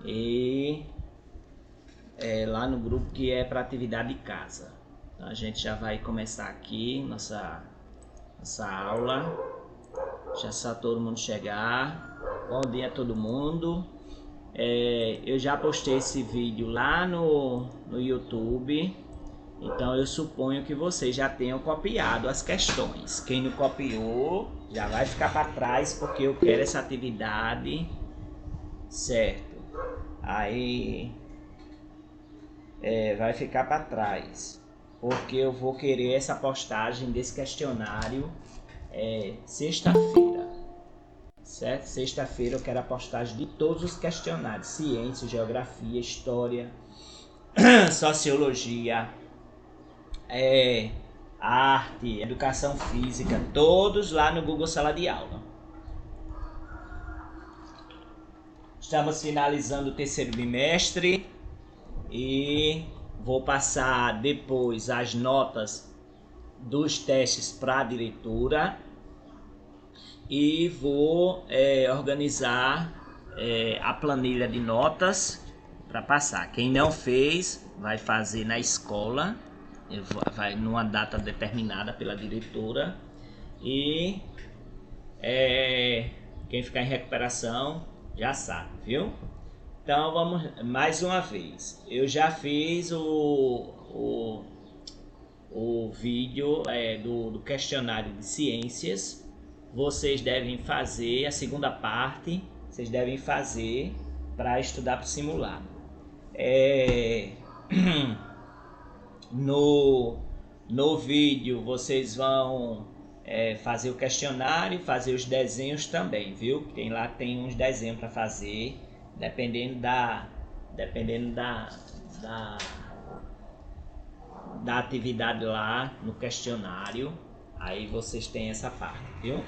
e lá no grupo que é para atividade de casa. Então a gente já vai começar aqui nossa aula. Já está todo mundo chegar. Bom dia a todo mundo. Eu já postei esse vídeo lá no YouTube. Então eu suponho que vocês já tenham copiado as questões. Quem não copiou já vai ficar para trás, porque eu quero essa atividade, certo? Aí vai ficar para trás, porque eu vou querer essa postagem desse questionário sexta-feira, certo? Sexta-feira eu quero a postagem de todos os questionários: ciência, geografia, história, sociologia, arte, educação física, todos lá no Google Sala de Aula. Estamos finalizando o terceiro bimestre e vou passar depois as notas dos testes para a diretora e vou organizar a planilha de notas para passar. Quem não fez vai fazer na escola, vai numa data determinada pela diretora, e quem ficar em recuperação já sabe, viu? Então vamos mais uma vez. Eu já fiz o vídeo do questionário de ciências. Vocês devem fazer a segunda parte. Vocês devem fazer para estudar para o simulado. No vídeo vocês vão fazer o questionário, fazer os desenhos também, viu? Tem uns desenhos para fazer, dependendo da atividade lá no questionário. Aí vocês têm essa parte, viu?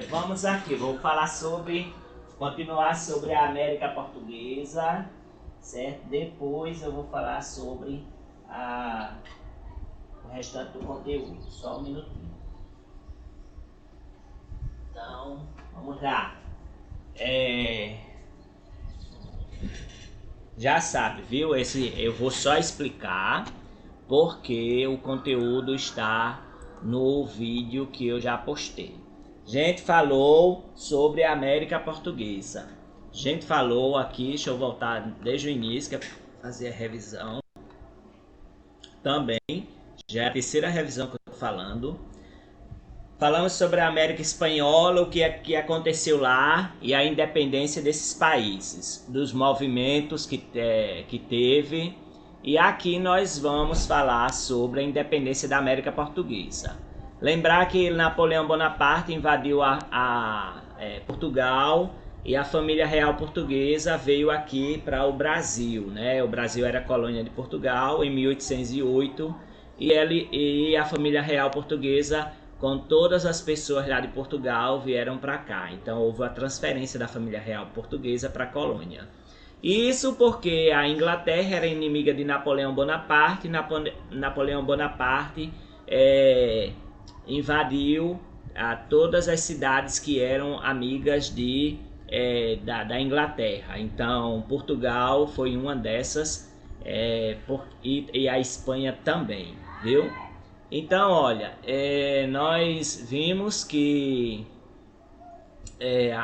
Vamos aqui, vou continuar sobre a América Portuguesa, certo? Depois eu vou falar sobre o restante do conteúdo. Só um minutinho. Então, vamos lá. Já sabe, viu? Eu vou só explicar porque o conteúdo está no vídeo que eu já postei. A gente falou sobre a América Portuguesa. A gente falou aqui, deixa eu voltar desde o início, que é fazer a revisão. Também, já é a terceira revisão que eu estou falando. Falamos sobre a América Espanhola, o que aconteceu lá e a independência desses países, dos movimentos que teve. E aqui nós vamos falar sobre a independência da América Portuguesa. Lembrar que Napoleão Bonaparte invadiu Portugal e a família real portuguesa veio aqui para o Brasil, né? O Brasil era colônia de Portugal em 1808 e a família real portuguesa, com todas as pessoas lá de Portugal, vieram para cá. Então houve a transferência da família real portuguesa para a colônia. Isso porque a Inglaterra era inimiga de Napoleão Bonaparte. Napoleão Bonaparte invadiu todas as cidades que eram amigas da Inglaterra. Então Portugal foi uma dessas, e a Espanha também, viu? Então olha, nós vimos que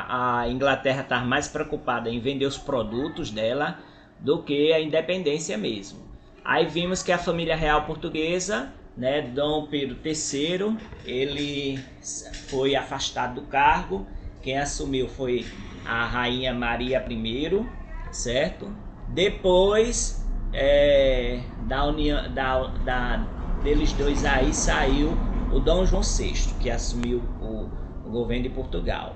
a Inglaterra está mais preocupada em vender os produtos dela do que a independência mesmo. Aí vimos que a família real portuguesa, né, Dom Pedro III, ele foi afastado do cargo. Quem assumiu foi a Rainha Maria I, certo? Depois da união deles dois aí saiu o Dom João VI, que assumiu o governo de Portugal.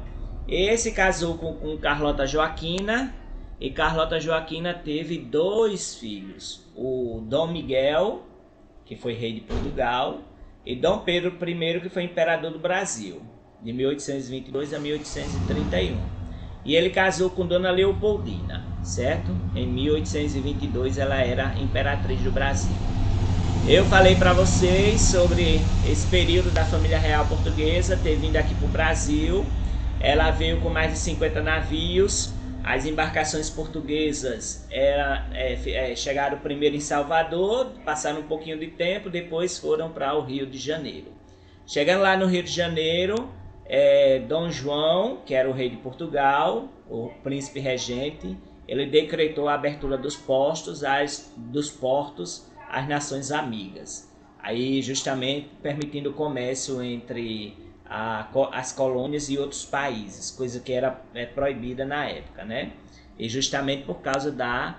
Esse casou com Carlota Joaquina, e Carlota Joaquina teve 2 filhos, o Dom Miguel, que foi rei de Portugal, e Dom Pedro I, que foi imperador do Brasil, de 1822 a 1831. E ele casou com Dona Leopoldina, certo? Em 1822 ela era imperatriz do Brasil. Eu falei para vocês sobre esse período da família real portuguesa ter vindo aqui para o Brasil. Ela veio com mais de 50 navios. as embarcações portuguesas chegaram primeiro em Salvador, passaram um pouquinho de tempo, depois foram para o Rio de Janeiro. Chegando lá no Rio de Janeiro, Dom João, que era o rei de Portugal, o príncipe regente, ele decretou a abertura dos portos às nações amigas, aí justamente permitindo o comércio entre as colônias e outros países, coisa que era proibida na época, né? E justamente por causa da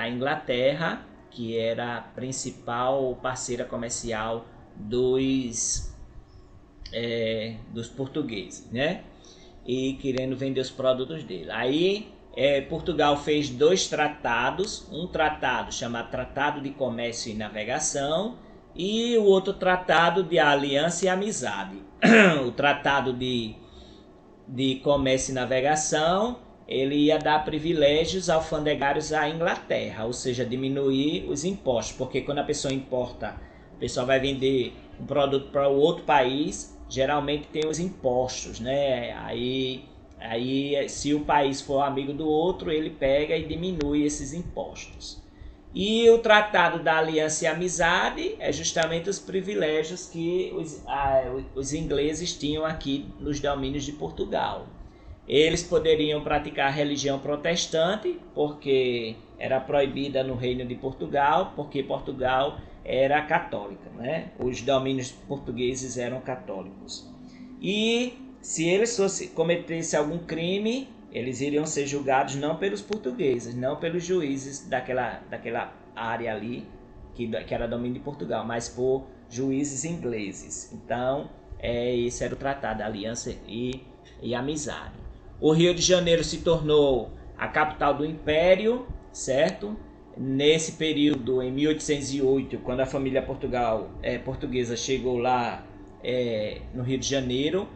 Inglaterra, que era a principal parceira comercial dos portugueses, né? E querendo vender os produtos dele. Aí Portugal fez 2 tratados, um tratado chamado Tratado de Comércio e Navegação e o outro Tratado de Aliança e Amizade. O Tratado de Comércio e Navegação, ele ia dar privilégios alfandegários à Inglaterra, ou seja, diminuir os impostos, porque quando a pessoa importa, a pessoa vai vender um produto para o outro país, geralmente tem os impostos, né? Aí se o país for amigo do outro, ele pega e diminui esses impostos. E o Tratado da Aliança e Amizade é justamente os privilégios que os ingleses tinham aqui nos domínios de Portugal. Eles poderiam praticar a religião protestante, porque era proibida no Reino de Portugal, porque Portugal era católica, né? Os domínios portugueses eram católicos. E se eles cometessem algum crime, eles iriam ser julgados não pelos portugueses, não pelos juízes daquela área ali, que era domínio de Portugal, mas por juízes ingleses. Então, esse era o Tratado da Aliança e Amizade. O Rio de Janeiro se tornou a capital do Império, certo? Nesse período, em 1808, quando a família portuguesa chegou lá no Rio de Janeiro,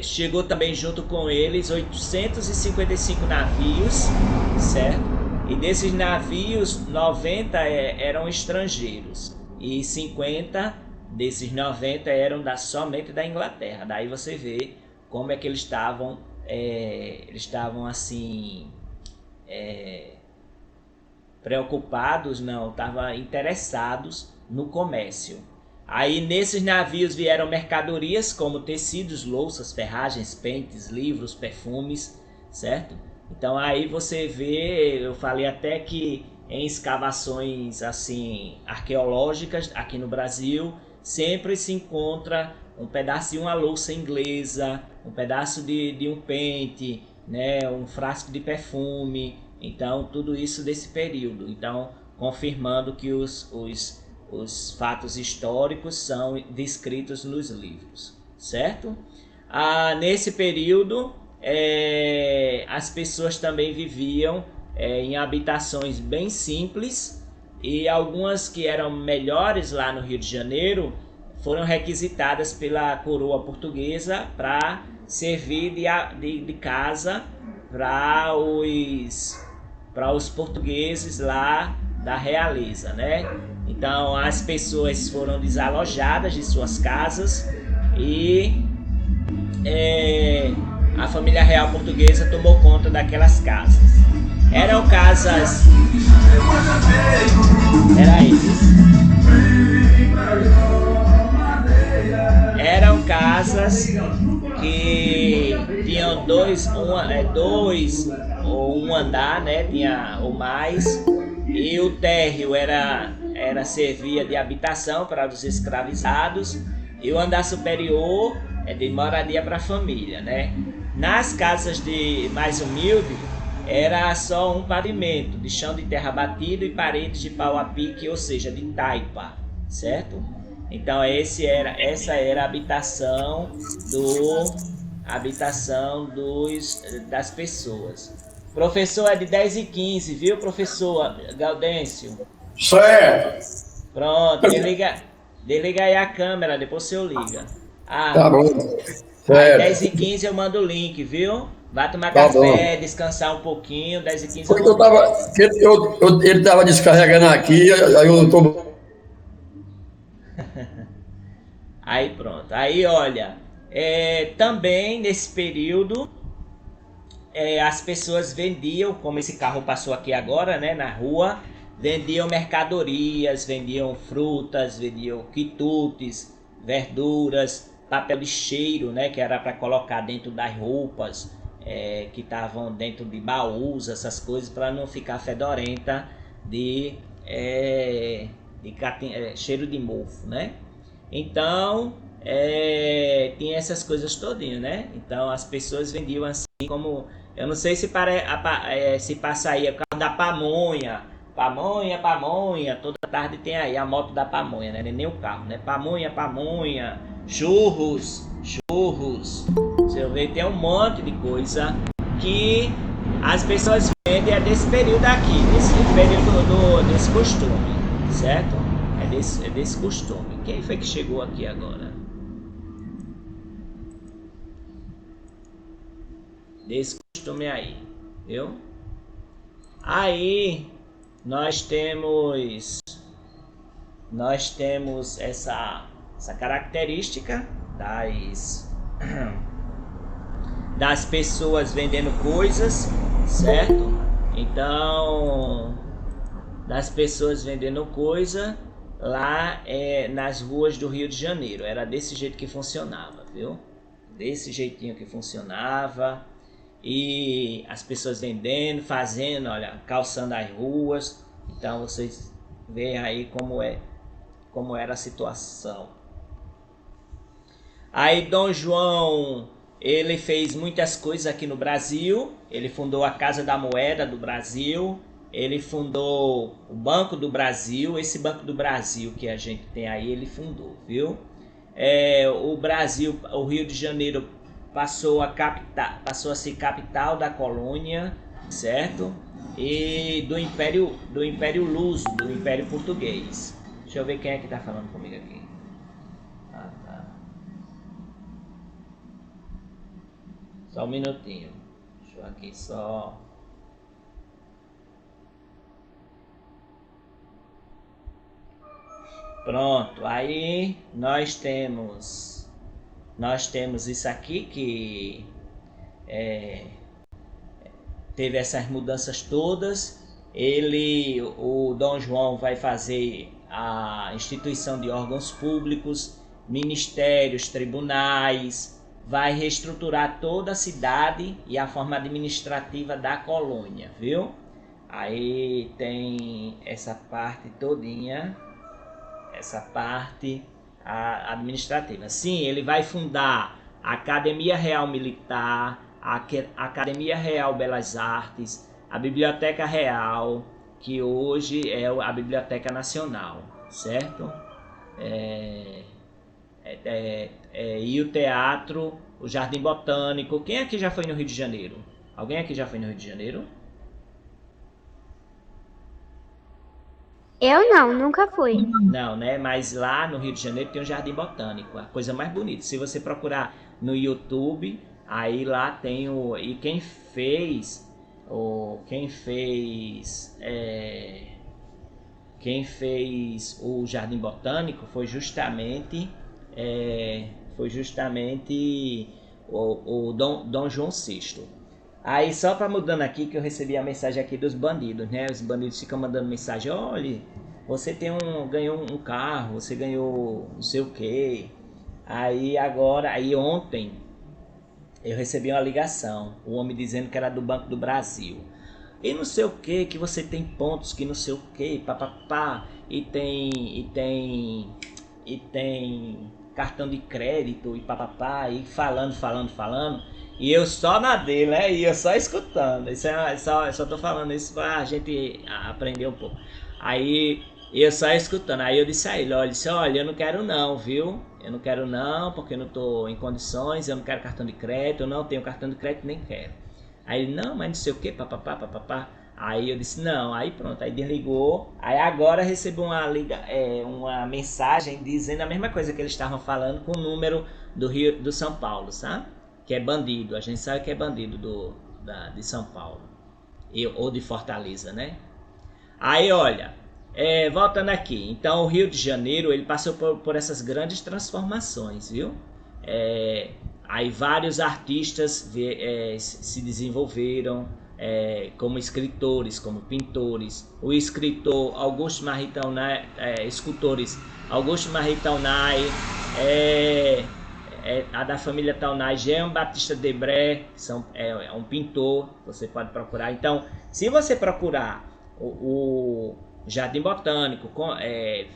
chegou também junto com eles 855 navios, certo? E desses navios, 90 eram estrangeiros e 50 desses 90 eram somente da Inglaterra. Daí você vê como é que eles estavam assim preocupados, não, estavam interessados no comércio. Aí nesses navios vieram mercadorias como tecidos, louças, ferragens, pentes, livros, perfumes, certo? Então aí você vê, eu falei até que em escavações assim arqueológicas aqui no Brasil sempre se encontra um pedaço de uma louça inglesa, um pedaço de um pente, né, um frasco de perfume. Então tudo isso desse período. Então confirmando que os fatos históricos são descritos nos livros, certo? Nesse período, as pessoas também viviam em habitações bem simples e algumas que eram melhores lá no Rio de Janeiro foram requisitadas pela coroa portuguesa para servir de casa para os portugueses lá da realeza, né? Então as pessoas foram desalojadas de suas casas e a família real portuguesa tomou conta daquelas casas. Eram casas... Eram casas que tinham dois ou um andar, né? Tinha ou mais. E o térreo servia de habitação para os escravizados e o andar superior de moradia para a família, né? Nas casas de mais humilde era só um pavimento de chão de terra batido e paredes de pau a pique, ou seja, de taipa, certo? Então essa era a habitação das pessoas. Professor, é de 10h15, viu, professor Gaudêncio? Certo. Pronto, desliga aí a câmera, depois você liga. Tá bom. Certo. 10h15 eu mando o link, viu? Vai tomar café, descansar um pouquinho, 10h15 Porque ele estava descarregando aqui, aí eu tô... Aí pronto, aí olha, também nesse período as pessoas vendiam, como esse carro passou aqui agora, né, na rua, vendiam mercadorias, vendiam frutas, vendiam quitutes, verduras, papel de cheiro, né, que era para colocar dentro das roupas, que estavam dentro de baús, essas coisas, para não ficar fedorenta de cheiro de mofo, né? Então, tinha essas coisas todinhas, né? Então as pessoas vendiam assim como, eu não sei se se passa aí o carro da pamonha, pamonha, toda tarde tem aí a moto da pamonha, né? Nem o carro, né? Pamonha, churros, se eu ver, tem um monte de coisa que as pessoas vendem desse período aqui, desse período desse costume, certo? É desse costume. Quem foi que chegou aqui agora? Desse costume aí, viu? Aí nós temos essa característica das pessoas vendendo coisas, certo? Então, das pessoas vendendo coisa lá nas ruas do Rio de Janeiro. Era desse jeito que funcionava, viu? Desse jeitinho que funcionava. E as pessoas vendendo, fazendo, olha, calçando as ruas. Então vocês veem aí como era a situação. Aí Dom João, ele fez muitas coisas aqui no Brasil. Ele fundou a Casa da Moeda do Brasil. Ele fundou o Banco do Brasil. Esse Banco do Brasil que a gente tem aí, ele fundou, viu? O Brasil, o Rio de Janeiro passou a ser capital da colônia, certo? E do Império Luso, do Império Português. Deixa eu ver quem é que tá falando comigo aqui. Tá. Só um minutinho. Deixa eu aqui só. Pronto, aí nós temos isso aqui que teve essas mudanças todas. O Dom João vai fazer a instituição de órgãos públicos, ministérios, tribunais, vai reestruturar toda a cidade e a forma administrativa da colônia, viu? Aí tem essa parte todinha, essa parte administrativa. Sim, ele vai fundar a Academia Real Militar, a Academia Real Belas Artes, a Biblioteca Real, que hoje é a Biblioteca Nacional, certo? E o teatro, o Jardim Botânico. Quem aqui já foi no Rio de Janeiro? Alguém aqui já foi no Rio de Janeiro? Eu não, nunca fui. Não, né? Mas lá no Rio de Janeiro tem um Jardim Botânico, a coisa mais bonita. Se você procurar no YouTube, aí lá tem e quem fez o Jardim Botânico foi justamente o Dom João VI. Aí só para mudando aqui, que eu recebi a mensagem aqui dos bandidos, né? Os bandidos ficam mandando mensagem: olha, você ganhou um carro, você ganhou não sei o que. Aí ontem eu recebi uma ligação, o homem dizendo que era do Banco do Brasil. E não sei o que você tem pontos, que não sei o que, papapá, e tem cartão de crédito e papapá, e falando. E eu só na dele, né? E eu só escutando. Só tô falando isso pra gente aprender um pouco. Aí eu só escutando. Aí eu disse a ele, olha, eu não quero não, viu? Eu não quero não, porque eu não tô em condições, eu não quero cartão de crédito, eu não tenho cartão de crédito, nem quero. Aí ele, não, mas não sei o que, papapá. Aí eu disse, não, aí pronto, aí desligou. Aí agora recebeu uma mensagem dizendo a mesma coisa que eles estavam falando com o número do São Paulo, sabe? Que é bandido, a gente sabe que é bandido de São Paulo, ou de Fortaleza, né? Aí olha, voltando aqui, então o Rio de Janeiro ele passou por essas grandes transformações, viu? Aí vários artistas se desenvolveram como escritores, como pintores. O escritor Auguste Marie Taunay, escultores Auguste Marie Taunay, a da família Taunay, Jean-Baptiste Debré, é um pintor, você pode procurar. Então, se você procurar o Jardim Botânico,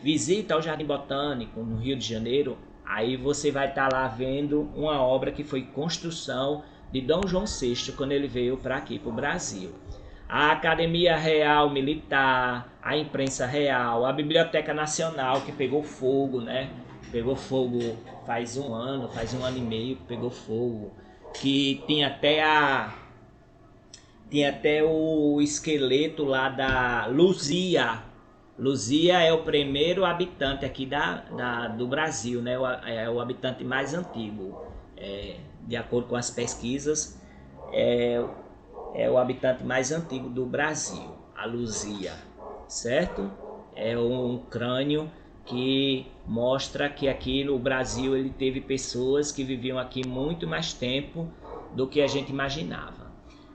visita ao Jardim Botânico no Rio de Janeiro, aí você vai estar lá vendo uma obra que foi construção de Dom João VI quando ele veio para aqui, para o Brasil. A Academia Real Militar, a Imprensa Real, a Biblioteca Nacional, que pegou fogo, né? Pegou fogo faz um ano e meio que pegou fogo, que tinha até o esqueleto lá da Luzia. Luzia é o primeiro habitante aqui do Brasil, né? É o habitante mais antigo. De acordo com as pesquisas, é o habitante mais antigo do Brasil, a Luzia, certo? É um crânio que mostra que aqui no Brasil ele teve pessoas que viviam aqui muito mais tempo do que a gente imaginava.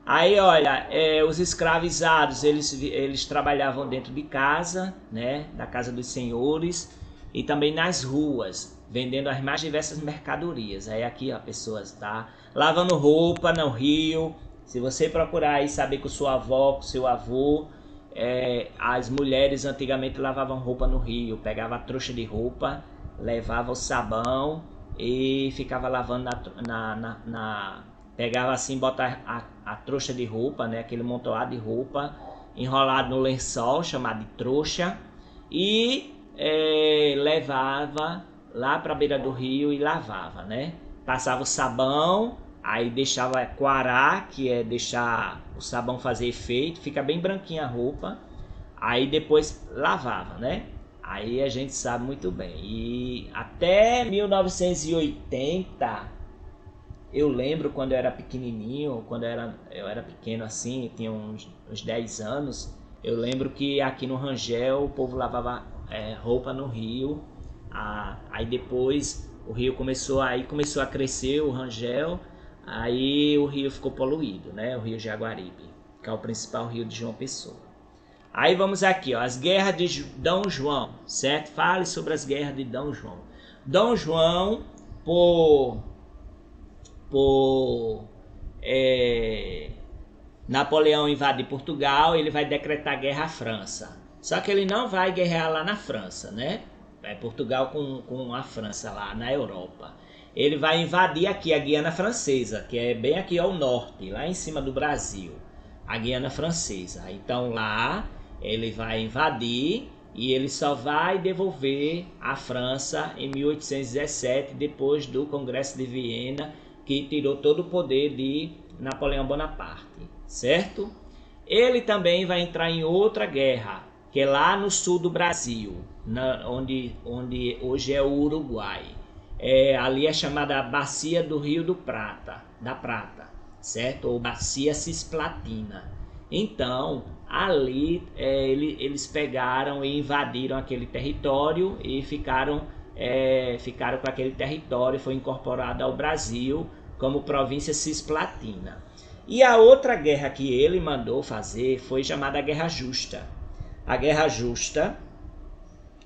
Aí, olha, os escravizados, eles trabalhavam dentro de casa, né, da casa dos senhores, e também nas ruas, vendendo as mais diversas mercadorias. Aí aqui, ó, a pessoa está lavando roupa no rio. Se você procurar aí saber com sua avó, com seu avô, as mulheres antigamente lavavam roupa no rio, pegava a trouxa de roupa, levava o sabão e ficava lavando pegava assim, bota a trouxa de roupa, né, aquele montoado de roupa enrolado no lençol, chamado de trouxa, e levava lá para a beira do rio e lavava, né? Passava o sabão, aí deixava coarar, que é deixar o sabão fazer efeito, fica bem branquinha a roupa, aí depois lavava, né? Aí a gente sabe muito bem. E até 1980, eu lembro quando eu era pequenininho, quando eu era pequeno assim, tinha uns 10 anos, eu lembro que aqui no Rangel o povo lavava roupa no rio. Aí depois o rio começou a crescer, o Rangel, aí o rio ficou poluído, né? O rio Jaguaribe, que é o principal rio de João Pessoa. Aí vamos aqui, ó, as guerras de Dom João, certo? Fale sobre as guerras de Dom João. Dom João, por Napoleão invadir Portugal, ele vai decretar guerra à França. Só que ele não vai guerrear lá na França, né? Portugal com a França lá na Europa. Ele vai invadir aqui a Guiana Francesa, que é bem aqui ao norte, lá em cima do Brasil, a Guiana Francesa. Então lá ele vai invadir e ele só vai devolver a França em 1817, depois do Congresso de Viena, que tirou todo o poder de Napoleão Bonaparte, certo? Ele também vai entrar em outra guerra, que é lá no sul do Brasil, onde hoje é o Uruguai. Ali é chamada Bacia do Rio da Prata, certo? Ou Bacia Cisplatina. Então, ali eles pegaram e invadiram aquele território e ficaram com aquele território, foi incorporado ao Brasil como província Cisplatina. E a outra guerra que ele mandou fazer foi chamada Guerra Justa. A Guerra Justa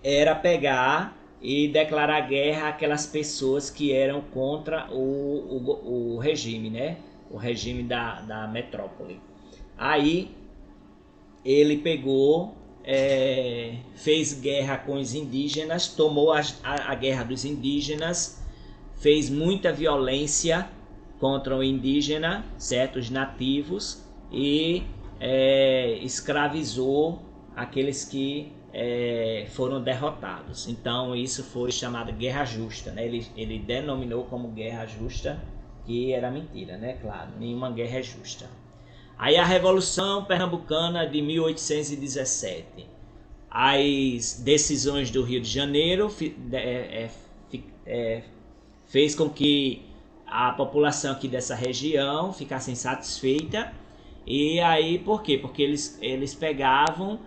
era pegar e declarar guerra àquelas pessoas que eram contra o regime, né? O regime da metrópole. Aí ele pegou, fez guerra com os indígenas, tomou a guerra dos indígenas, fez muita violência contra o indígena, certos nativos, e escravizou aqueles que foram derrotados. Então isso foi chamado Guerra Justa, né? Ele denominou como Guerra Justa, que era mentira, né? Claro, nenhuma guerra é justa. Aí a Revolução Pernambucana de 1817. As decisões do Rio de Janeiro fez com que a população aqui dessa região ficasse insatisfeita. E aí, por quê? Porque eles pegavam,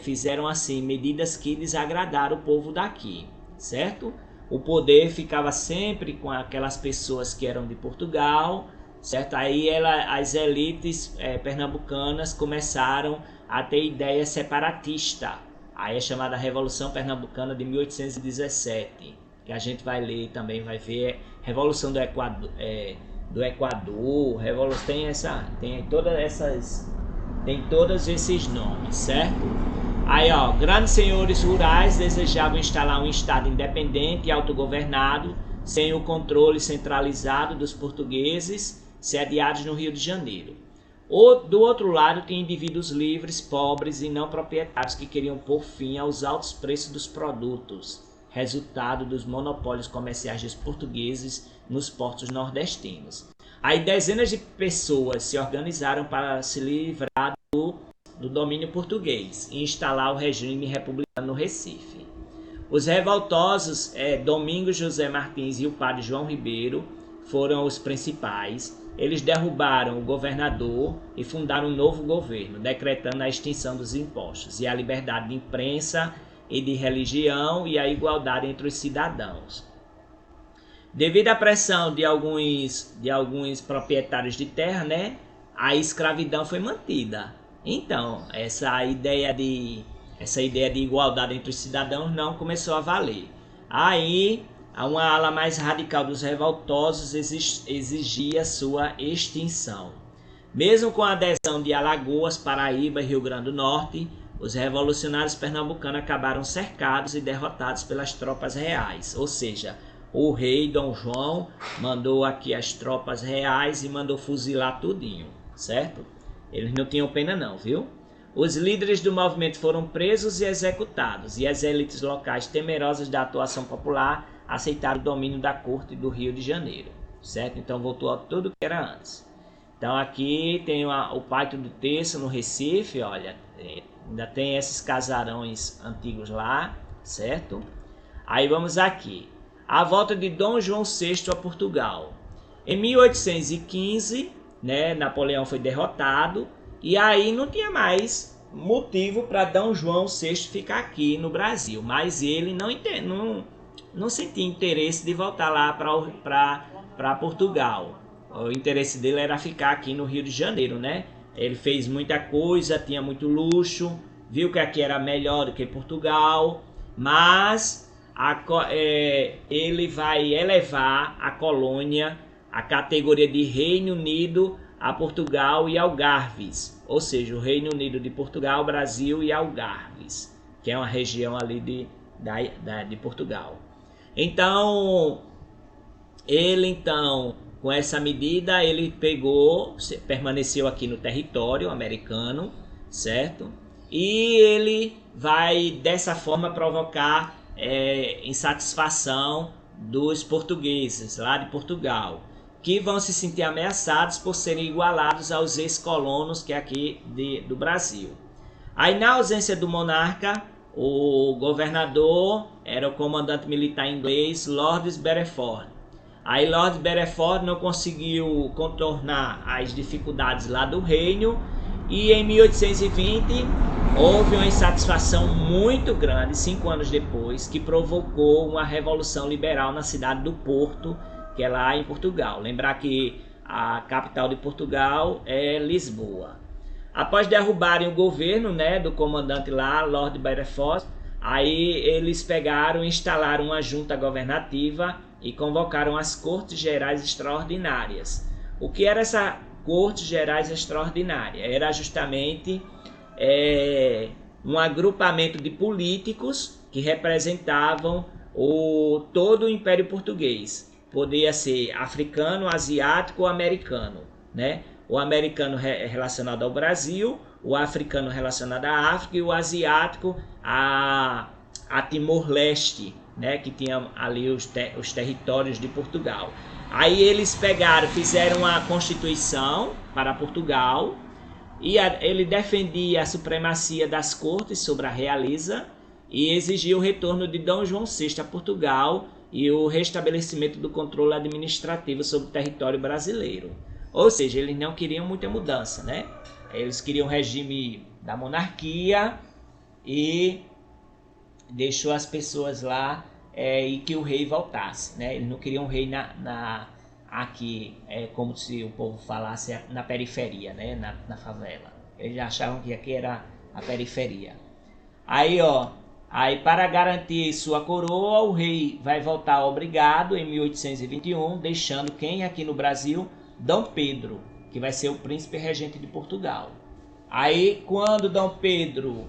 fizeram assim medidas que desagradaram o povo daqui, certo? o poder ficava sempre com aquelas pessoas que eram de Portugal, certo? Aí as elites pernambucanas começaram a ter ideia separatista. Aí é chamada Revolução Pernambucana de 1817, que a gente vai ler também, vai ver Revolução do Equador, tem todos esses nomes, certo? Aí, ó, grandes senhores rurais desejavam instalar um estado independente e autogovernado, sem o controle centralizado dos portugueses, sediados no Rio de Janeiro. Do outro lado, tinha indivíduos livres, pobres e não proprietários que queriam pôr fim aos altos preços dos produtos, resultado dos monopólios comerciais dos portugueses nos portos nordestinos. Aí dezenas de pessoas se organizaram para se livrar do domínio português e instalar o regime republicano no Recife. Os revoltosos Domingos José Martins e o padre João Ribeiro foram os principais. Eles derrubaram o governador e fundaram um novo governo, decretando a extinção dos impostos e a liberdade de imprensa e de religião e a igualdade entre os cidadãos. Devido à pressão de alguns proprietários de terra, né, a escravidão foi mantida. Então, essa ideia de igualdade entre os cidadãos não começou a valer. Aí, uma ala mais radical dos revoltosos exigia sua extinção. Mesmo com a adesão de Alagoas, Paraíba e Rio Grande do Norte, os revolucionários pernambucanos acabaram cercados e derrotados pelas tropas reais, ou seja, o rei Dom João mandou aqui as tropas reais e mandou fuzilar tudinho, certo? Eles não tinham pena não, viu? Os líderes do movimento foram presos e executados, e as elites locais, temerosas da atuação popular, aceitaram o domínio da corte do Rio de Janeiro, certo? Então voltou a tudo que era antes. Então aqui tem o Pátio do Terço no Recife, olha, ainda tem esses casarões antigos lá, certo? Aí vamos aqui. A volta de Dom João VI a Portugal. Em 1815, né, Napoleão foi derrotado e aí não tinha mais motivo para Dom João VI ficar aqui no Brasil, mas ele não sentia interesse de voltar lá para Portugal. O interesse dele era ficar aqui no Rio de Janeiro, né? Ele fez muita coisa, tinha muito luxo, viu que aqui era melhor do que Portugal, mas ele vai elevar a colônia à categoria de Reino Unido a Portugal e Algarves, ou seja, o Reino Unido de Portugal, Brasil e Algarves, que é uma região ali de Portugal. Então, com essa medida, ele permaneceu aqui no território americano, certo? E ele vai, dessa forma, provocar insatisfação dos portugueses lá de Portugal, que vão se sentir ameaçados por serem igualados aos ex-colonos que é aqui do Brasil. Aí, na ausência do monarca, o governador era o comandante militar inglês Lord Beresford. Aí Lord Beresford não conseguiu contornar as dificuldades lá do reino e em 1820 houve uma insatisfação muito grande, 5 anos depois, que provocou uma revolução liberal na cidade do Porto, que é lá em Portugal. Lembrar que a capital de Portugal é Lisboa. Após derrubarem o governo, né, do comandante lá, Lord Beresford, aí eles pegaram e instalaram uma junta governativa e convocaram as Cortes Gerais Extraordinárias. O que era essa Cortes Gerais Extraordinária? Era justamente um agrupamento de políticos que representavam todo o Império Português. Poderia ser africano, asiático ou americano, né? O americano relacionado ao Brasil, o africano relacionado à África e o asiático a Timor-Leste, né, que tinha ali os territórios de Portugal. Aí eles fizeram uma constituição para Portugal e ele defendia a supremacia das cortes sobre a realeza e exigia o retorno de Dom João VI a Portugal e o restabelecimento do controle administrativo sobre o território brasileiro. Ou seja, eles não queriam muita mudança, né? Eles queriam o regime da monarquia e deixou as pessoas lá e que o rei voltasse, né? Ele não queria um rei aqui, como se o povo falasse, na periferia, né? Na favela. Eles achavam que aqui era a periferia. Aí para garantir sua coroa, o rei vai voltar obrigado em 1821, deixando quem aqui no Brasil? Dom Pedro, que vai ser o príncipe regente de Portugal. Aí quando Dom Pedro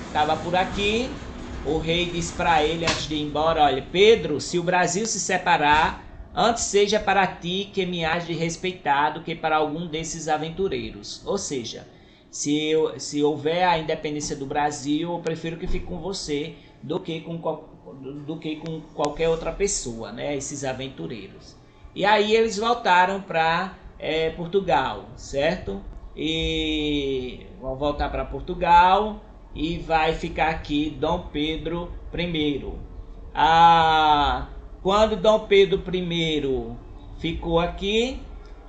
estava por aqui, o rei disse para ele antes de ir embora: olha, Pedro, se o Brasil se separar, antes seja para ti que me hás de respeitar do que para algum desses aventureiros. Ou seja, se houver a independência do Brasil, eu prefiro que fique com você do que com qualquer outra pessoa, né? Esses aventureiros. E aí eles voltaram para Portugal, certo? E vão voltar para Portugal e vai ficar aqui Dom Pedro I. Quando Dom Pedro I ficou aqui,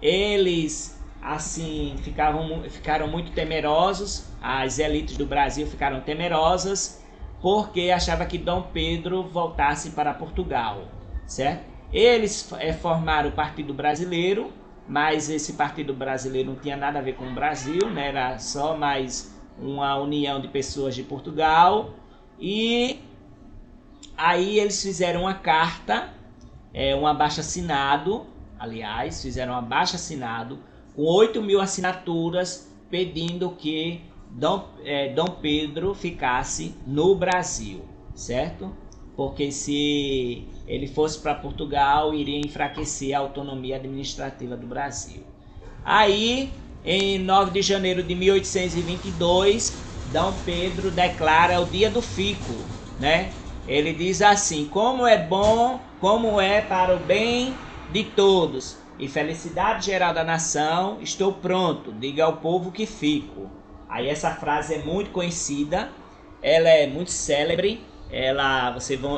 eles assim ficaram muito temerosos, as elites do Brasil ficaram temerosas, porque achava que Dom Pedro voltasse para Portugal, certo? Eles formaram o Partido Brasileiro, mas esse Partido Brasileiro não tinha nada a ver com o Brasil, né? Era só mais uma união de pessoas de Portugal. E aí eles fizeram uma carta, um abaixo-assinado, aliás, fizeram um abaixo-assinado com 8.000 assinaturas pedindo que Dom Pedro ficasse no Brasil, certo? Porque se ele fosse para Portugal, iria enfraquecer a autonomia administrativa do Brasil. Aí, em 9 de janeiro de 1822, Dom Pedro declara o dia do fico, né? Ele diz assim: como é bom, como é para o bem de todos e felicidade geral da nação, estou pronto, diga ao povo que fico. Aí essa frase é muito conhecida, ela é muito célebre,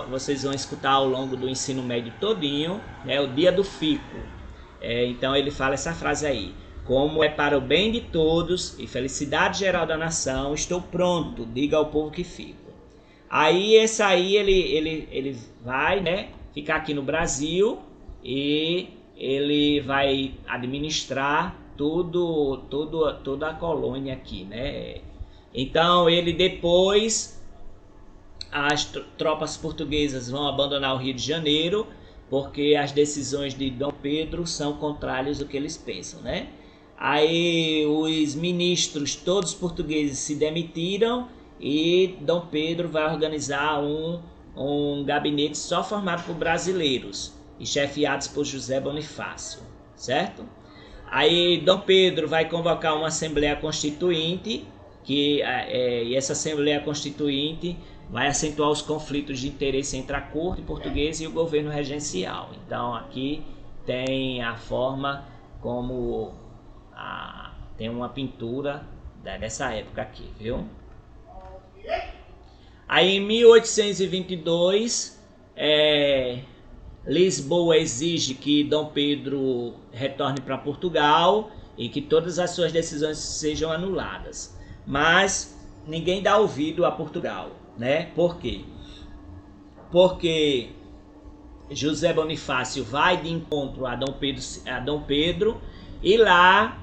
vocês vão escutar ao longo do ensino médio todinho, né, o dia do fico. Então ele fala essa frase aí: como é para o bem de todos e felicidade geral da nação, estou pronto, diga ao povo que fico. Aí ele vai, né, ficar aqui no Brasil e ele vai administrar toda a colônia aqui, né? Então ele depois, as tropas portuguesas vão abandonar o Rio de Janeiro, porque as decisões de Dom Pedro são contrárias ao que eles pensam, né? Aí os ministros todos portugueses se demitiram e Dom Pedro vai organizar um gabinete só formado por brasileiros e chefiados por José Bonifácio, certo? Aí Dom Pedro vai convocar uma Assembleia Constituinte, e essa Assembleia Constituinte vai acentuar os conflitos de interesse entre a corte portuguesa e o governo regencial. Então aqui tem a forma como tem uma pintura dessa época aqui, viu? Aí em 1822, Lisboa exige que Dom Pedro retorne para Portugal e que todas as suas decisões sejam anuladas. Mas ninguém dá ouvido a Portugal, né? Por quê? Porque José Bonifácio vai de encontro a Dom Pedro e lá,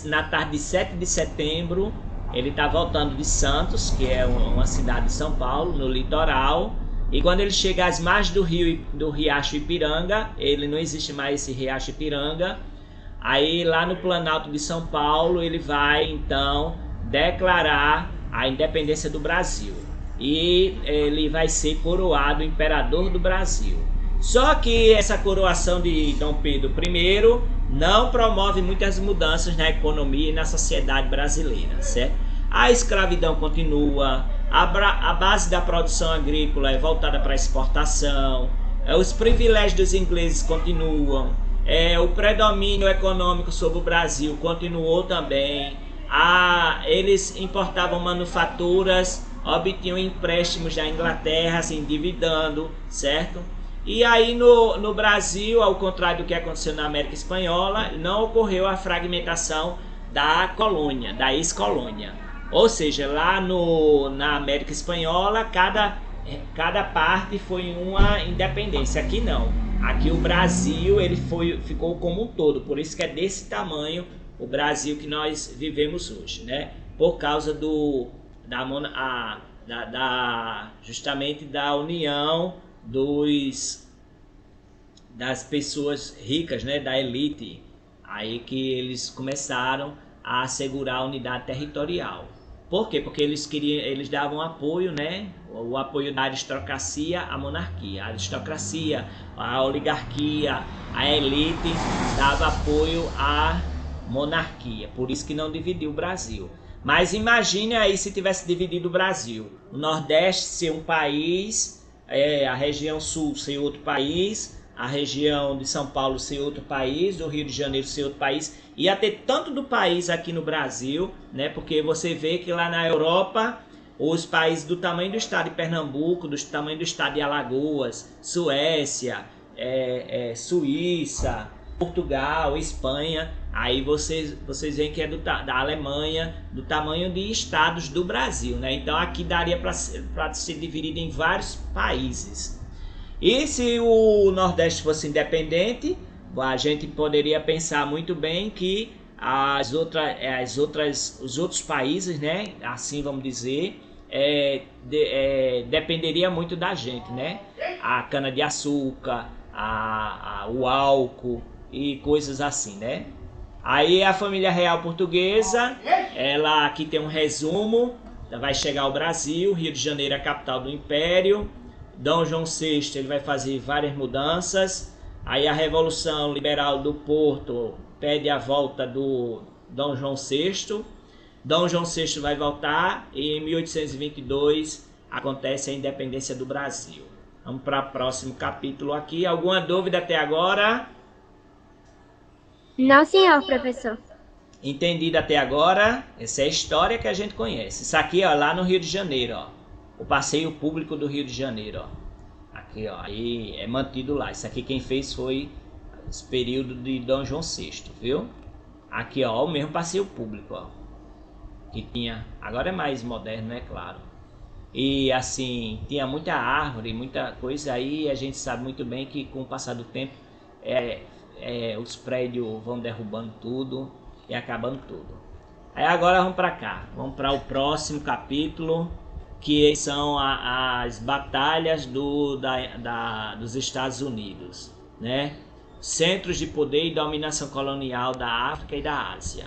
na tarde de 7 de setembro, ele está voltando de Santos, que é uma cidade de São Paulo, no litoral. E quando ele chega às margens do Riacho Ipiranga, ele não existe mais esse Riacho Ipiranga, aí lá no Planalto de São Paulo ele vai então declarar a independência do Brasil. E ele vai ser coroado imperador do Brasil. Só que essa coroação de Dom Pedro I não promove muitas mudanças na economia e na sociedade brasileira, certo? A escravidão continua, a base da produção agrícola é voltada para a exportação, os privilégios dos ingleses continuam, o predomínio econômico sobre o Brasil continuou também, eles importavam manufaturas, obtinham empréstimos da Inglaterra, se endividando, certo? E aí no Brasil, ao contrário do que aconteceu na América Espanhola, não ocorreu a fragmentação da colônia, da ex-colônia. Ou seja, lá na América Espanhola, cada cada parte foi uma independência. Aqui não. Aqui o Brasil ficou como um todo. Por isso que é desse tamanho o Brasil que nós vivemos hoje, né? Por causa justamente da união das pessoas ricas, né? Da elite. Aí que eles começaram a assegurar a unidade territorial. Por quê? Porque eles davam apoio, né? O apoio da aristocracia à monarquia. A aristocracia, a oligarquia, a elite dava apoio à monarquia. Por isso que não dividiu o Brasil. Mas imagine aí se tivesse dividido o Brasil. O Nordeste ser um país, a região Sul ser outro país, a região de São Paulo ser outro país, do Rio de Janeiro ser outro país. Ia ter tanto do país aqui no Brasil, né? Porque você vê que lá na Europa, os países do tamanho do estado de Pernambuco, do tamanho do estado de Alagoas, Suécia, Suíça, Portugal, Espanha, aí vocês veem que é da Alemanha, do tamanho de estados do Brasil, né? Então aqui daria para ser dividido em vários países. E se o Nordeste fosse independente, a gente poderia pensar muito bem que os outros países, né, assim vamos dizer, dependeria muito da gente, né? A cana-de-açúcar, o álcool e coisas assim, né? Aí a família real portuguesa, ela aqui tem um resumo, vai chegar ao Brasil, Rio de Janeiro é a capital do Império. Dom João VI ele vai fazer várias mudanças. Aí a Revolução Liberal do Porto pede a volta do Dom João VI. Dom João VI vai voltar e em 1822 acontece a independência do Brasil. Vamos para o próximo capítulo aqui. Alguma dúvida até agora? Não, senhor professor. Entendido até agora? Essa é a história que a gente conhece. Isso aqui, ó, lá no Rio de Janeiro, ó. O passeio público do Rio de Janeiro, ó. Aqui, ó, aí é mantido lá. Isso aqui quem fez foi esse período de Dom João VI, viu? Aqui, ó, o mesmo passeio público, ó. Que tinha, agora é mais moderno, é claro. E assim, tinha muita árvore, muita coisa aí. A gente sabe muito bem que com o passar do tempo, os prédios vão derrubando tudo e acabando tudo. Aí agora vamos para cá. Vamos para o próximo capítulo, que são as batalhas dos Estados Unidos, né? Centros de poder e dominação colonial da África e da Ásia.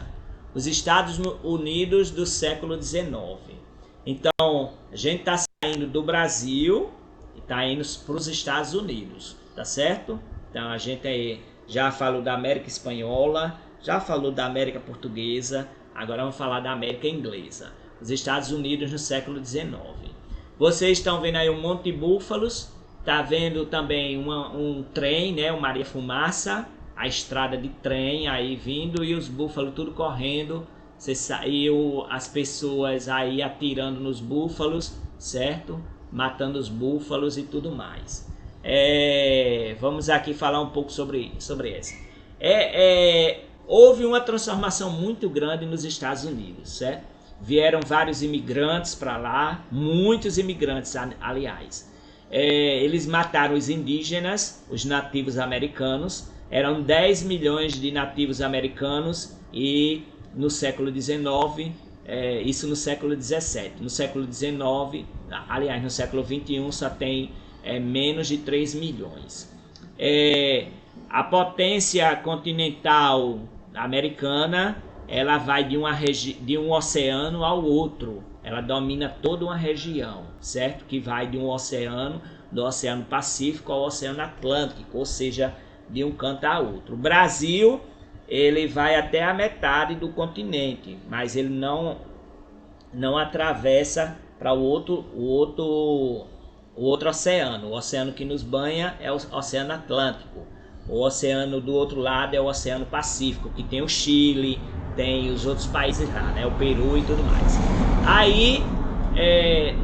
Os Estados Unidos do século XIX. Então, a gente está saindo do Brasil e está indo para os Estados Unidos, tá certo? Então, a gente já falou da América Espanhola, já falou da América Portuguesa, agora vamos falar da América Inglesa. Os Estados Unidos no século XIX. Vocês estão vendo aí um monte de búfalos, tá vendo também um trem, né, o Maria Fumaça, a estrada de trem aí vindo e os búfalos tudo correndo, as pessoas aí atirando nos búfalos, certo? Matando os búfalos e tudo mais. Vamos aqui falar um pouco sobre isso. Houve uma transformação muito grande nos Estados Unidos, certo? Vieram vários imigrantes para lá, muitos imigrantes, aliás. Eles mataram os indígenas, os nativos americanos. Eram 10 milhões de nativos americanos e no século XIX, isso no século XVII. No século XIX, aliás, no século XXI só tem menos de 3 milhões. A potência continental americana, ela vai de um oceano ao outro. Ela domina toda uma região, certo? Que vai de um oceano, do Oceano Pacífico ao Oceano Atlântico, ou seja, de um canto a outro. O Brasil, ele vai até a metade do continente, mas ele não atravessa para o outro oceano. O oceano que nos banha é o Oceano Atlântico. O oceano do outro lado é o Oceano Pacífico, que tem o Chile, tem os outros países lá, né? O Peru e tudo mais. Aí,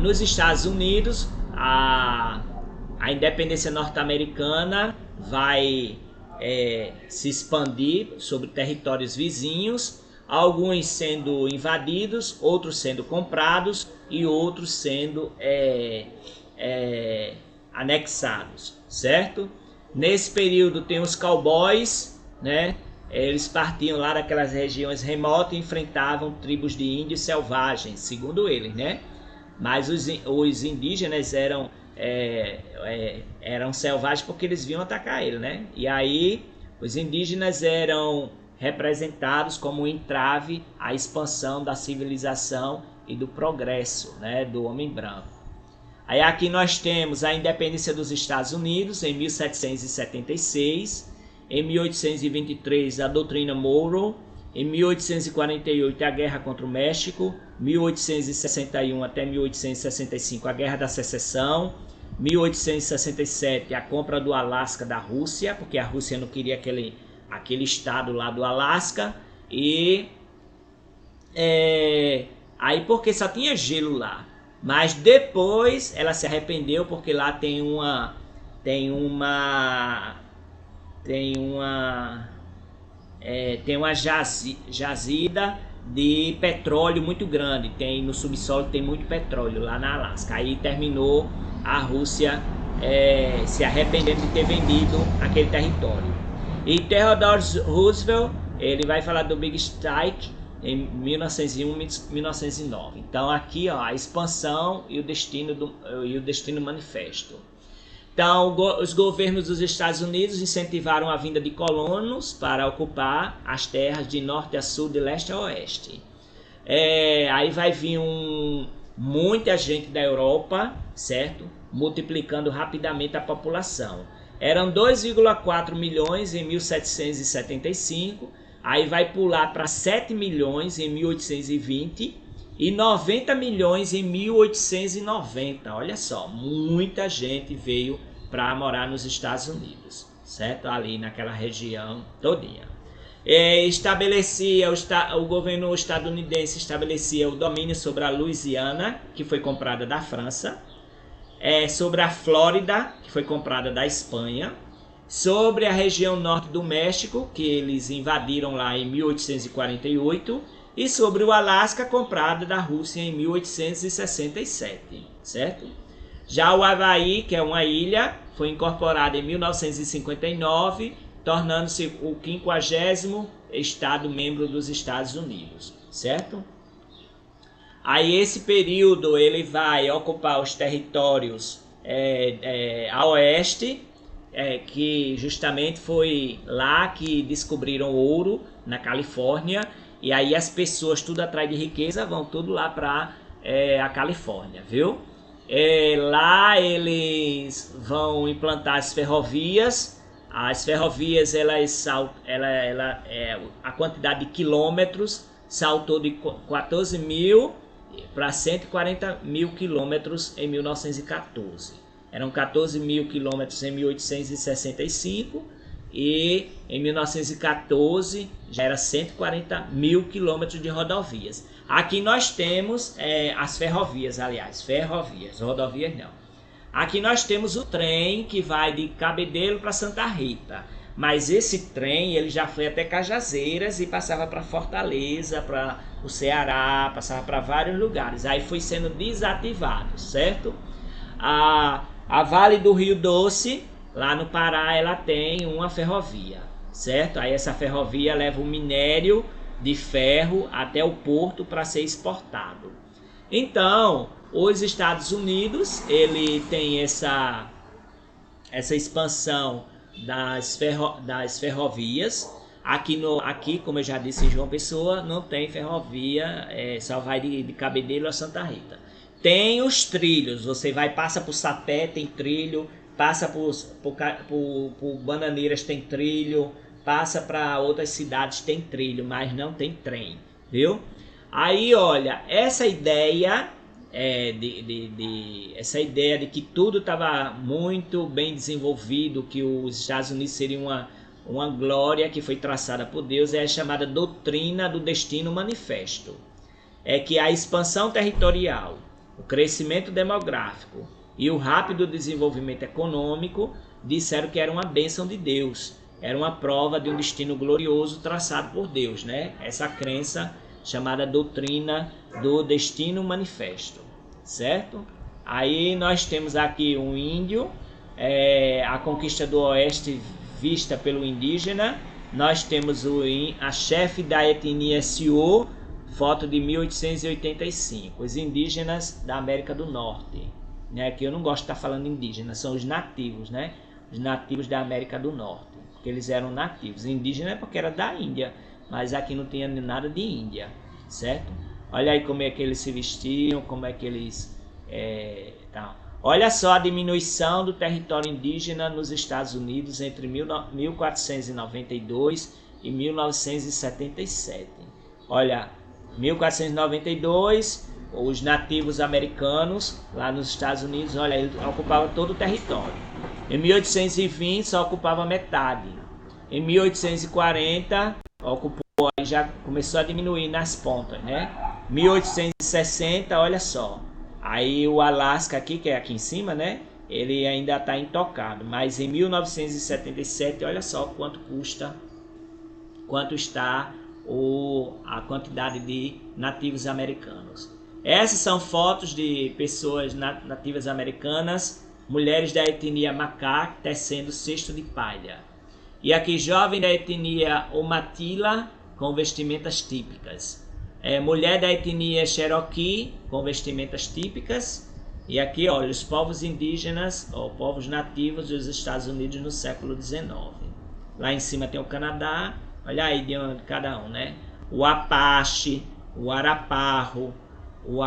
nos Estados Unidos, a independência norte-americana vai se expandir sobre territórios vizinhos, alguns sendo invadidos, outros sendo comprados e outros sendo anexados, certo? Nesse período tem os cowboys, né? Eles partiam lá daquelas regiões remotas e enfrentavam tribos de índios selvagens, segundo eles, né? Mas os indígenas eram selvagens porque eles vinham atacar ele, né? E aí os indígenas eram representados como um entrave à expansão da civilização e do progresso, né, do homem branco. Aí aqui nós temos a independência dos Estados Unidos em 1776, em 1823 a doutrina Monroe, em 1848 a guerra contra o México, 1861 até 1865 a guerra da secessão, 1867 a compra do Alasca da Rússia, porque a Rússia não queria aquele estado lá do Alasca, e aí porque só tinha gelo lá. Mas depois ela se arrependeu porque lá tem uma jazida de petróleo muito grande. No subsolo tem muito petróleo lá na Alasca. Aí terminou a Rússia se arrependendo de ter vendido aquele território. E Theodore Roosevelt, ele vai falar do Big Strike em 1901 1909. Então aqui, ó, a expansão e o destino manifesto. Então os governos dos Estados Unidos incentivaram a vinda de colonos para ocupar as terras de norte a sul, de leste a oeste. Aí vai vir muita gente da Europa, certo? Multiplicando rapidamente a população. Eram 2,4 milhões em 1775, aí vai pular para 7 milhões em 1820 e 90 milhões em 1890. Olha só, muita gente veio para morar nos Estados Unidos, certo? Ali naquela região todinha. O governo estadunidense estabelecia o domínio sobre a Louisiana, que foi comprada da França, sobre a Flórida, que foi comprada da Espanha, sobre a região norte do México, que eles invadiram lá em 1848, e sobre o Alasca, comprada da Rússia em 1867, certo? Já o Havaí, que é uma ilha, foi incorporado em 1959, tornando-se o 50º estado membro dos Estados Unidos, certo? Aí esse período ele vai ocupar os territórios a oeste, que justamente foi lá que descobriram ouro, na Califórnia, e aí as pessoas tudo atrás de riqueza vão tudo lá para a Califórnia, viu? Lá eles vão implantar as ferrovias. As ferrovias, a quantidade de quilômetros saltou de 14 mil para 140 mil quilômetros em 1914. Eram 14 mil quilômetros em 1865 e em 1914 já era 140 mil quilômetros de rodovias. Aqui nós temos as ferrovias, rodovias não. Aqui nós temos o trem que vai de Cabedelo para Santa Rita, mas esse trem ele já foi até Cajazeiras e passava para Fortaleza, para o Ceará, passava para vários lugares. Aí foi sendo desativado, certo? A Vale do Rio Doce, lá no Pará, ela tem uma ferrovia, certo? Aí essa ferrovia leva o minério de ferro até o porto para ser exportado. Então, os Estados Unidos, ele tem essa expansão das ferrovias. Aqui, como eu já disse, em João Pessoa, não tem ferrovia, só vai de Cabedelo a Santa Rita. Tem os trilhos, passa por Sapé, tem trilho, passa por Bananeiras, tem trilho, passa para outras cidades, tem trilho, mas não tem trem, viu? Aí, olha, essa ideia de que tudo estava muito bem desenvolvido, que os Estados Unidos seriam uma glória que foi traçada por Deus, é a chamada doutrina do destino manifesto. É que a expansão territorial, o crescimento demográfico e o rápido desenvolvimento econômico disseram que era uma bênção de Deus, era uma prova de um destino glorioso traçado por Deus, né? Essa crença chamada doutrina do destino manifesto, certo? Aí nós temos aqui um índio, a conquista do oeste vista pelo indígena. Nós temos a chefe da etnia Sioux, foto de 1885, os indígenas da América do Norte, né? Que eu não gosto de estar falando indígenas, são os nativos, né? Os nativos da América do Norte, porque eles eram nativos. Indígena é porque era da Índia, mas aqui não tinha nada de Índia, certo? Olha aí como é que eles se vestiam, como é que eles... tal. Olha só a diminuição do território indígena nos Estados Unidos entre 1492 e 1977. Olha, 1492, os nativos americanos lá nos Estados Unidos, olha, eles ocupavam todo o território. Em 1820 só ocupava metade. Em 1840 ocupou, aí já começou a diminuir nas pontas, né? 1860, olha só. Aí o Alasca aqui, que é aqui em cima, né? Ele ainda está intocado. Mas em 1977, olha só quanto custa, quanto está a quantidade de nativos americanos. Essas são fotos de pessoas nativas americanas, mulheres da etnia Macaque tecendo cesto de palha. E aqui jovem da etnia Omatila com vestimentas típicas. Mulher da etnia Cherokee com vestimentas típicas. E aqui, olha, os povos indígenas, povos nativos dos Estados Unidos no século XIX. Lá em cima tem o Canadá, olha aí de onde cada um, né? O Apache, o Araparro, o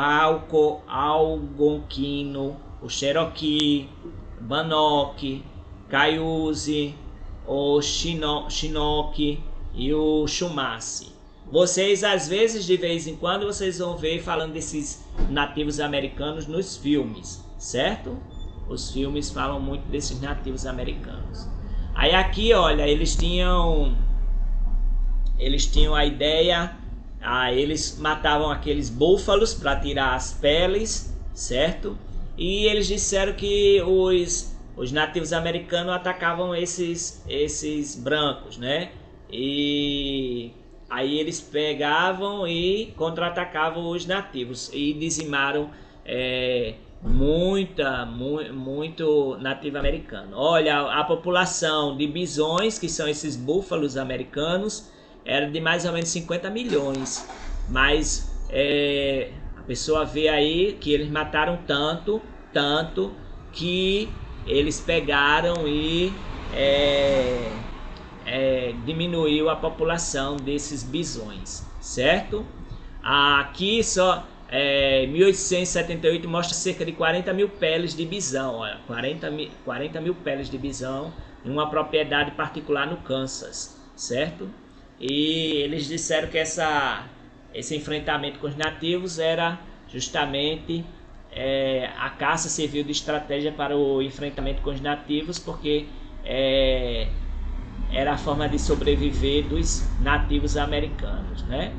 Algonquino, o Cherokee, o Bannock, Cayuse, o Chinook e o Chumash. Vocês, às vezes, de vez em quando, vocês vão ver falando desses nativos americanos nos filmes, certo? Os filmes falam muito desses nativos americanos. Aí aqui, olha, eles tinham a ideia, eles matavam aqueles búfalos para tirar as peles, certo? E eles disseram que os nativos americanos atacavam esses brancos, né? E aí eles pegavam e contra-atacavam os nativos e dizimaram muito nativo americano. Olha, a população de bisões, que são esses búfalos americanos, era de mais ou menos 50 milhões. Mas a pessoa vê aí que eles mataram tanto que eles pegaram e diminuiu a população desses bisões, certo? Aqui só 1878 mostra cerca de 40 mil peles de bisão, olha, 40 mil peles de bisão em uma propriedade particular no Kansas, certo? E eles disseram que esse enfrentamento com os nativos era justamente a caça serviu de estratégia para o enfrentamento com os nativos, porque era a forma de sobreviver dos nativos americanos, né?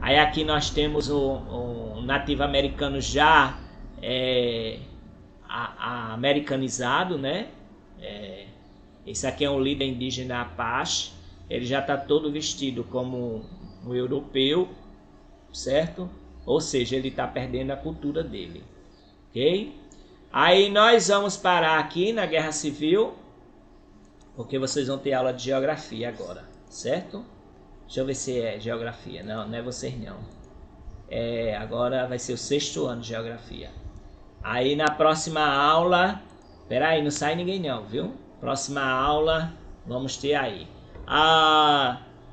Aí aqui nós temos um nativo americano já americanizado, né? Esse aqui é um líder indígena Apache. Ele já está todo vestido como um europeu, certo? Ou seja, ele está perdendo a cultura dele, ok? Aí nós vamos parar aqui na Guerra Civil, porque vocês vão ter aula de geografia agora, certo? Deixa eu ver se é geografia. Não, não é vocês não. Agora vai ser o 6º ano de geografia. Aí na próxima aula... Peraí, não sai ninguém não, viu? Próxima aula vamos ter aí.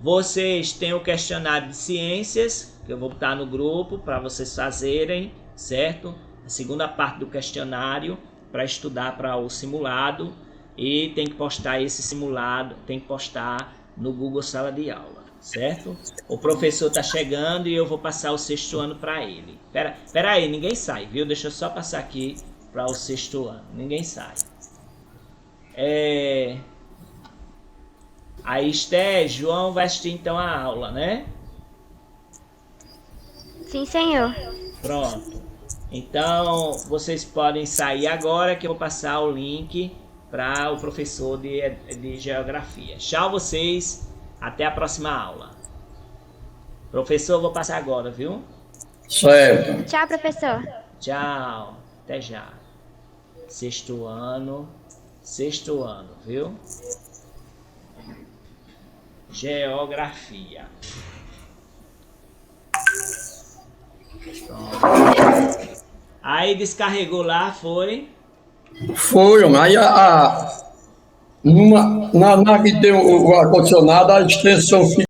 Vocês têm o questionário de ciências, que eu vou botar no grupo para vocês fazerem, certo? A segunda parte do questionário para estudar para o simulado. E tem que postar esse simulado, tem que postar no Google Sala de Aula, certo? O professor está chegando e eu vou passar o 6º ano para ele. Pera aí, ninguém sai, viu? Deixa eu só passar aqui para o 6º ano. Ninguém sai. Aí, Esté, João vai assistir então a aula, né? Sim, senhor. Pronto. Então, vocês podem sair agora que eu vou passar o link para o professor de geografia. Tchau vocês, até a próxima aula. Professor, vou passar agora, viu? Certo. Tchau, professor. Tchau, até já. Sexto ano, viu? Geografia. Pronto. Aí descarregou lá, foi? Foi, homem. Aí na que tem o ar-condicionado, a extensão fica